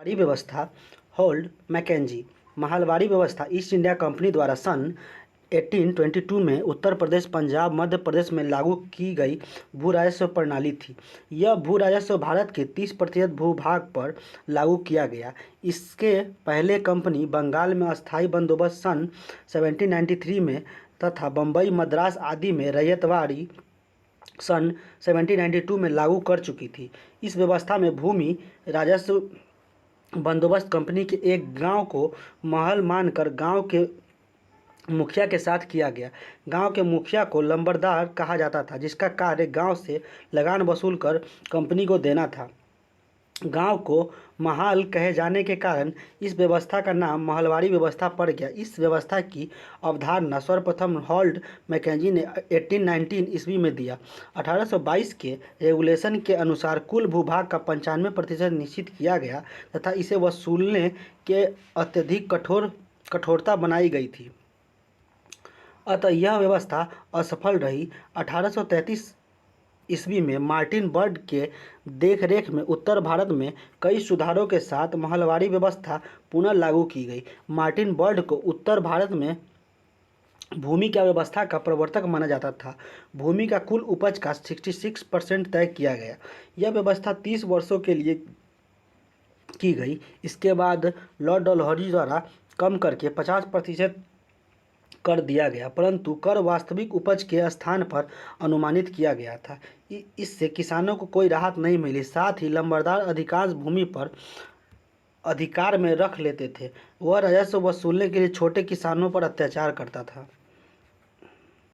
महलबारी व्यवस्था hold McKenzie. महलबारी व्यवस्था east India company द्वारा सन 1822 में उत्तर प्रदेश, पंजाब, मध्य प्रदेश में लागू की गई भू राजस्व प्रणाली थी। यह भू राजस्व भारत के 30% भूभाग पर लागू किया गया। इसके पहले कंपनी बंगाल में अस्थायी बंदोबस्त सन 1793 में तथा बम्बई, मद्रास आदि में रैयतवाड़ी सन 1792 में लागू कर चुकी थी। इस व्यवस्था में भूमि राजस्व बंदोबस्त कंपनी के एक गांव को महल मानकर गांव के मुखिया के साथ किया गया। गांव के मुखिया को लंबरदार कहा जाता था, जिसका कार्य गांव से लगान वसूल कर कंपनी को देना था। गांव को महाल कहे जाने के कारण इस व्यवस्था का नाम महलबारी व्यवस्था पड़ गया। इस व्यवस्था की अवधारणा सर्वप्रथम हॉल्ड मैकेंजी ने 1819 ईस्वी में दिया। 1822 के रेगुलेशन के अनुसार कुल भूभाग का 95% निश्चित किया गया तथा इसे वसूलने के अत्यधिक कठोरता बनाई गई थी। अतः यह व्यवस्था असफल रही। 1833 ईस्वी में मार्टिन बर्ड के देखरेख में उत्तर भारत में कई सुधारों के साथ महलबारी व्यवस्था पुनः लागू की गई। मार्टिन बर्ड को उत्तर भारत में भूमि की व्यवस्था का प्रवर्तक माना जाता था। भूमि का कुल उपज का 66% तय किया गया। यह व्यवस्था 30 वर्षों के लिए की गई। इसके बाद लॉर्ड डलहौजी द्वारा कम करके 50% कर दिया गया, परंतु कर वास्तविक उपज के स्थान पर अनुमानित किया गया था। इससे किसानों को कोई राहत नहीं मिली। साथ ही लंबरदार अधिकांश भूमि पर अधिकार में रख लेते थे। वह राजस्व वसूलने के लिए छोटे किसानों पर अत्याचार करता था।